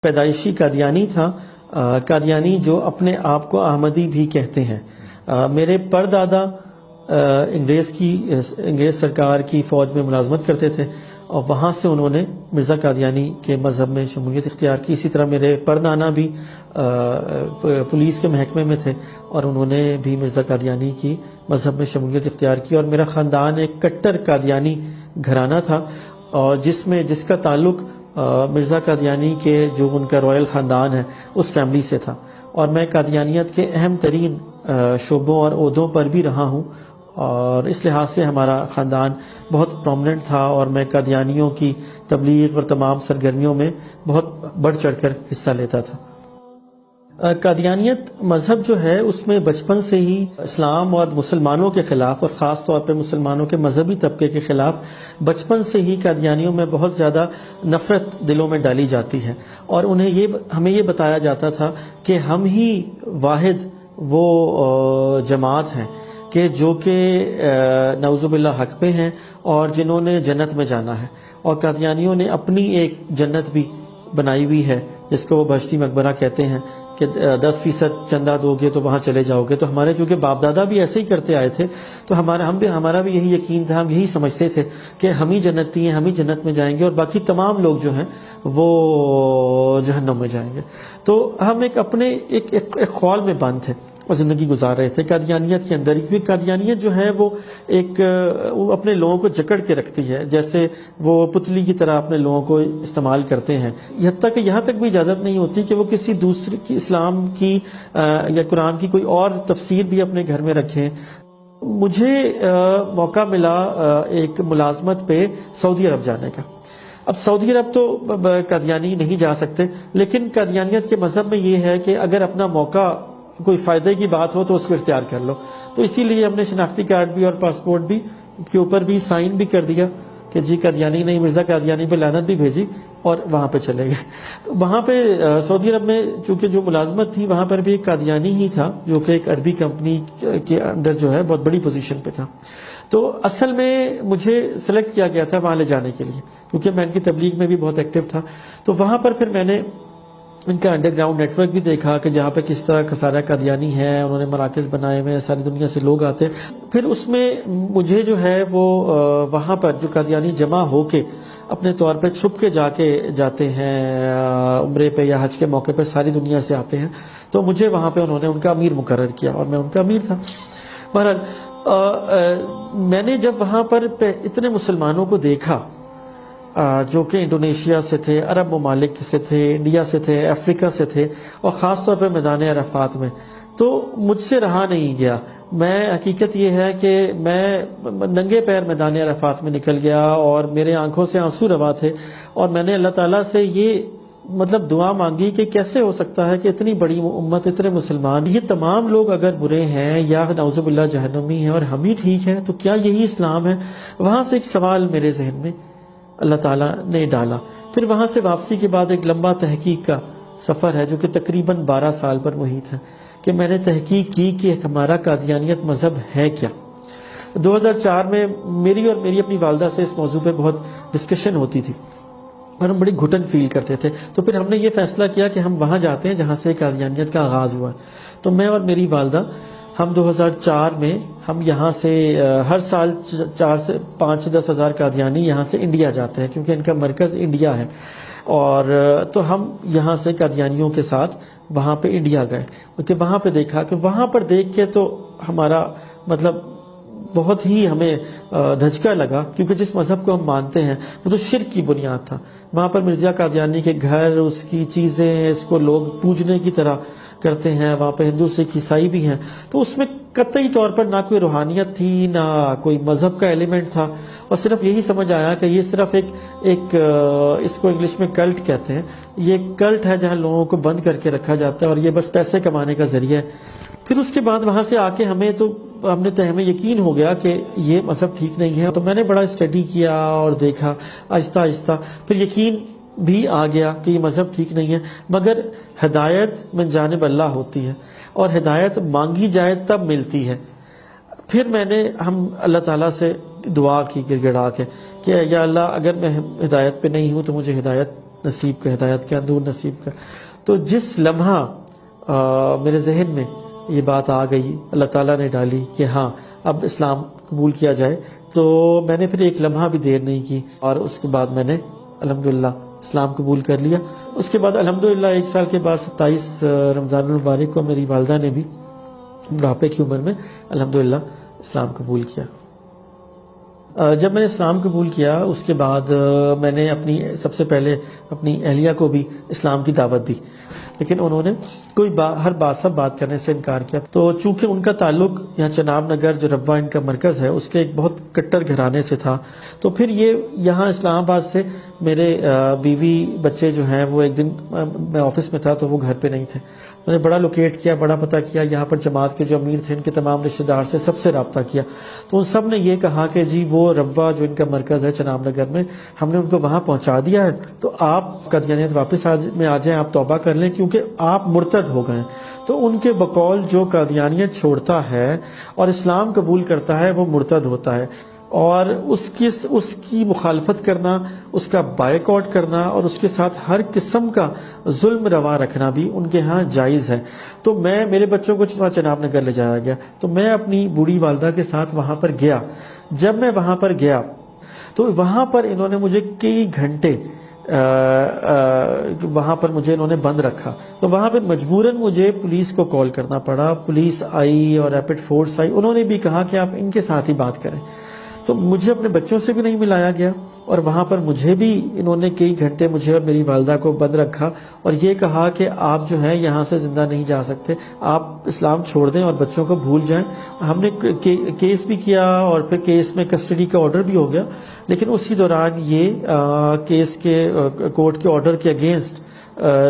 پیدائشی قادیانی تھا، قادیانی جو اپنے آپ کو احمدی بھی کہتے ہیں۔ میرے پردادا انگریز سرکار کی فوج میں ملازمت کرتے تھے اور وہاں سے انہوں نے مرزا قادیانی کے مذہب میں شمولیت اختیار کی۔ اسی طرح میرے پردانا بھی پولیس کے محکمے میں تھے اور انہوں نے بھی مرزا قادیانی کی مذہب میں شمولیت اختیار کی، اور میرا خاندان ایک کٹر قادیانی گھرانہ تھا، اور جس کا تعلق مرزا قادیانی کے جو ان کا رائل خاندان ہے اس فیملی سے تھا، اور میں قادیانیت کے اہم ترین شعبوں اور عہدوں پر بھی رہا ہوں، اور اس لحاظ سے ہمارا خاندان بہت پرومننٹ تھا، اور میں قادیانیوں کی تبلیغ اور تمام سرگرمیوں میں بہت بڑھ چڑھ کر حصہ لیتا تھا۔ قادیانیت مذہب جو ہے اس میں بچپن سے ہی اسلام اور مسلمانوں کے خلاف، اور خاص طور پہ مسلمانوں کے مذہبی طبقے کے خلاف بچپن سے ہی قادیانیوں میں بہت زیادہ نفرت دلوں میں ڈالی جاتی ہے، اور ہمیں یہ بتایا جاتا تھا کہ ہم ہی واحد وہ جماعت ہیں کہ جو کہ نعوذ باللہ حق پہ ہیں اور جنہوں نے جنت میں جانا ہے، اور قادیانیوں نے اپنی ایک جنت بھی بنائی ہوئی ہے جس کو وہ بہشتی مقبرہ کہتے ہیں کہ 10% چندہ دو گے تو وہاں چلے جاؤ گے۔ تو ہمارے چونکہ باپ دادا بھی ایسے ہی کرتے آئے تھے تو ہمارا بھی یہی یقین تھا، ہم یہی سمجھتے تھے کہ ہم ہی جنتی ہیں، ہم ہی جنت میں جائیں گے اور باقی تمام لوگ جو ہیں وہ جہنم میں جائیں گے۔ تو ہم ایک خول میں بند تھے اور زندگی گزار رہے تھے قادیانیت کے اندر، کیونکہ قادیانیت جو ہے وہ اپنے لوگوں کو جکڑ کے رکھتی ہے، جیسے وہ پتلی کی طرح اپنے لوگوں کو استعمال کرتے ہیں، یہاں تک بھی اجازت نہیں ہوتی کہ وہ کسی دوسری کی اسلام کی یا قرآن کی کوئی اور تفسیر بھی اپنے گھر میں رکھیں۔ مجھے موقع ملا ایک ملازمت پہ سعودی عرب جانے کا۔ اب سعودی عرب تو قادیانی نہیں جا سکتے، لیکن قادیانیت کے مذہب میں یہ ہے کہ اگر اپنا موقع کوئی فائدے کی بات ہو تو اس کو اختیار کر لو، تو اسی لیے ہم نے شناختی کارڈ بھی اور پاسپورٹ بھی کے اوپر بھی سائن بھی کر دیا کہ جی قادیانی نہیں، مرزا قادیانی پہ لعنت بھی بھیجی، اور وہاں پہ چلے گئے۔ تو وہاں پہ سعودی عرب میں چونکہ جو ملازمت تھی وہاں پر بھی ایک قادیانی ہی تھا جو کہ ایک عربی کمپنی کے انڈر جو ہے بہت بڑی پوزیشن پہ تھا۔ تو اصل میں مجھے سلیکٹ کیا گیا تھا وہاں لے جانے کے لیے، کیونکہ میں ان کی تبلیغ میں بھی بہت ایکٹیو تھا۔ تو وہاں پر پھر میں نے ان کا انڈر گراؤنڈ نیٹ ورک بھی دیکھا کہ جہاں پہ کس طرح کا سارا قادیانی ہے، انہوں نے مراکز بنائے ہوئے ہیں، ساری دنیا سے لوگ آتے ہیں۔ پھر اس میں مجھے جو ہے وہ وہاں پر جو قادیانی جمع ہو کے اپنے طور پہ چھپ کے جاتے ہیں عمرے پہ یا حج کے موقع پہ، ساری دنیا سے آتے ہیں، تو مجھے وہاں پہ انہوں نے ان کا امیر مقرر کیا اور میں ان کا امیر تھا۔ بہرحال میں نے جب وہاں پر اتنے مسلمانوں کو دیکھا جو کہ انڈونیشیا سے تھے، عرب ممالک سے تھے، انڈیا سے تھے، افریقہ سے تھے، اور خاص طور پہ میدان عرفات میں، تو مجھ سے رہا نہیں گیا۔ حقیقت یہ ہے کہ میں ننگے پیر میدان عرفات میں نکل گیا اور میرے آنکھوں سے آنسو روا تھے، اور میں نے اللہ تعالیٰ سے یہ دعا مانگی کہ کیسے ہو سکتا ہے کہ اتنی بڑی امت، اتنے مسلمان، یہ تمام لوگ اگر برے ہیں یا نعوذ باللہ جہنمی ہیں اور ہم ہی ٹھیک ہیں، تو کیا یہی اسلام ہے؟ وہاں سے ایک سوال میرے ذہن میں اللہ تعالیٰ نے ڈالا۔ پھر وہاں سے واپسی کے بعد ایک لمبا تحقیق کا سفر ہے جو کہ تقریباً 12 سال پر محیط ہے، کہ میں نے تحقیق کی کہ ہمارا قادیانیت مذہب ہے کیا۔ 2004 میں میری اپنی والدہ سے اس موضوع پہ بہت ڈسکشن ہوتی تھی اور ہم بڑی گھٹن فیل کرتے تھے، تو پھر ہم نے یہ فیصلہ کیا کہ ہم وہاں جاتے ہیں جہاں سے قادیانیت کا آغاز ہوا۔ تو میں اور میری والدہ ہم 2004 میں ہم یہاں سے ہر سال 5 سے 10 ہزار قادیانی یہاں سے انڈیا جاتے ہیں، کیونکہ ان کا مرکز انڈیا ہے، اور تو ہم یہاں سے قادیانیوں کے ساتھ وہاں پہ انڈیا گئے، کیونکہ وہاں پہ دیکھا کہ وہاں پر دیکھ کے تو ہمارا بہت ہی ہمیں دھچکا لگا، کیونکہ جس مذہب کو ہم مانتے ہیں وہ تو شرک کی بنیاد تھا۔ وہاں پر مرزا قادیانی کے گھر، اس کی چیزیں، اس کو لوگ پوجنے کی طرح کرتے ہیں، وہاں پہ ہندو سکھ عیسائی بھی ہیں، تو اس میں قطعی طور پر نہ کوئی روحانیت تھی، نہ کوئی مذہب کا ایلیمنٹ تھا، اور صرف یہی سمجھ آیا کہ یہ صرف ایک اس کو انگلش میں کلٹ کہتے ہیں، یہ کلٹ ہے جہاں لوگوں کو بند کر کے رکھا جاتا ہے اور یہ بس پیسے کمانے کا ذریعہ ہے۔ پھر اس کے بعد وہاں سے آ کے ہمیں یقین ہو گیا کہ یہ مذہب ٹھیک نہیں ہے، تو میں نے بڑا اسٹڈی کیا اور دیکھا آہستہ آہستہ، پھر یقین بھی آ گیا کہ یہ مذہب ٹھیک نہیں ہے، مگر ہدایت من جانب اللہ ہوتی ہے اور ہدایت مانگی جائے تب ملتی ہے۔ پھر ہم اللہ تعالیٰ سے دعا کی گڑ گڑا کے کہ یا اللہ اگر میں ہدایت پہ نہیں ہوں تو مجھے ہدایت نصیب کا، ہدایت کا نور نصیب کا۔ تو جس لمحہ میرے ذہن میں یہ بات آ گئی، اللہ تعالیٰ نے ڈالی کہ ہاں اب اسلام قبول کیا جائے، تو میں نے پھر ایک لمحہ بھی دیر نہیں کی اور اس کے بعد میں نے الحمدللہ اسلام قبول کر لیا۔ اس کے بعد الحمدللہ 1 سال کے بعد 27 رمضان المبارک کو میری والدہ نے بھی بڑھاپے کی عمر میں الحمدللہ اسلام قبول کیا۔ جب میں نے اسلام قبول کیا اس کے بعد میں نے سب سے پہلے اپنی اہلیہ کو بھی اسلام کی دعوت دی، لیکن انہوں نے ہر بات کرنے سے انکار کیا۔ تو چونکہ ان کا تعلق یہاں چناب نگر جو ربوہ ان کا مرکز ہے اس کے ایک بہت کٹر گھرانے سے تھا، تو پھر یہ یہاں اسلام آباد سے میرے بیوی بچے جو ہیں وہ ایک دن میں آفس میں تھا تو وہ گھر پہ نہیں تھے، میں نے بڑا لوکیٹ کیا، بڑا پتہ کیا، یہاں پر جماعت کے جو امیر تھے ان کے تمام رشتہ دار سے سب سے رابطہ کیا، تو ان سب نے یہ کہا کہ جی وہ ربوہ جو ان کا مرکز ہے چناب نگر میں، ہم نے ان کو وہاں پہنچا دیا ہے، تو آپ قادیانیت واپس آ جائیں، آپ توبہ کر لیں کیونکہ آپ مرتد ہو گئے۔ تو ان کے بقول جو قادیانیت چھوڑتا ہے اور اسلام قبول کرتا ہے وہ مرتد ہوتا ہے، اور اس کی مخالفت کرنا، اس کا بائیکاٹ کرنا اور اس کے ساتھ ہر قسم کا ظلم روا رکھنا بھی ان کے ہاں جائز ہے۔ تو میرے بچوں کو چناب نگر لے جایا گیا، تو میں اپنی بوڑھی والدہ کے ساتھ وہاں پر گیا۔ جب میں وہاں پر گیا تو وہاں پر انہوں نے مجھے کئی گھنٹے وہاں پر مجھے انہوں نے بند رکھا، تو وہاں پہ مجبوراً مجھے پولیس کو کال کرنا پڑا، پولیس آئی اور ریپڈ فورس آئی، انہوں نے بھی کہا کہ آپ ان کے ساتھ ہی بات کریں، تو مجھے اپنے بچوں سے بھی نہیں ملایا گیا، اور وہاں پر مجھے بھی انہوں نے کئی گھنٹے مجھے اور میری والدہ کو بند رکھا اور یہ کہا کہ آپ جو ہیں یہاں سے زندہ نہیں جا سکتے، آپ اسلام چھوڑ دیں اور بچوں کو بھول جائیں۔ ہم نے کیس بھی کیا اور پھر کیس میں کسٹڈی کا آرڈر بھی ہو گیا، لیکن اسی دوران یہ کیس کے کورٹ کے آرڈر کے اگینسٹ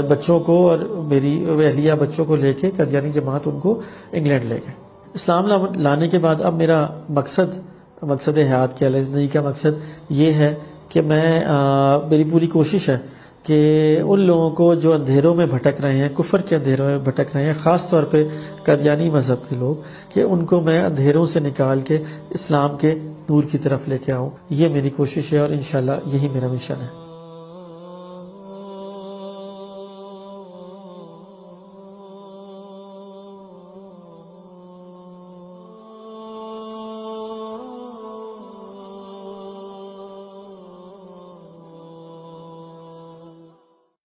بچوں کو اور میری اہلیہ بچوں کو لے کے قادیانی جماعت ان کو انگلینڈ لے گئے۔ اسلام لانے کے بعد اب میرا مقصد حیات کیا ہے، زندگی کا مقصد یہ ہے کہ میری پوری کوشش ہے کہ ان لوگوں کو جو اندھیروں میں بھٹک رہے ہیں، کفر کے اندھیروں میں بھٹک رہے ہیں، خاص طور پہ قادیانی مذہب کے لوگ، کہ ان کو میں اندھیروں سے نکال کے اسلام کے نور کی طرف لے کے آؤں۔ یہ میری کوشش ہے اور انشاءاللہ یہی میرا مشن ہے۔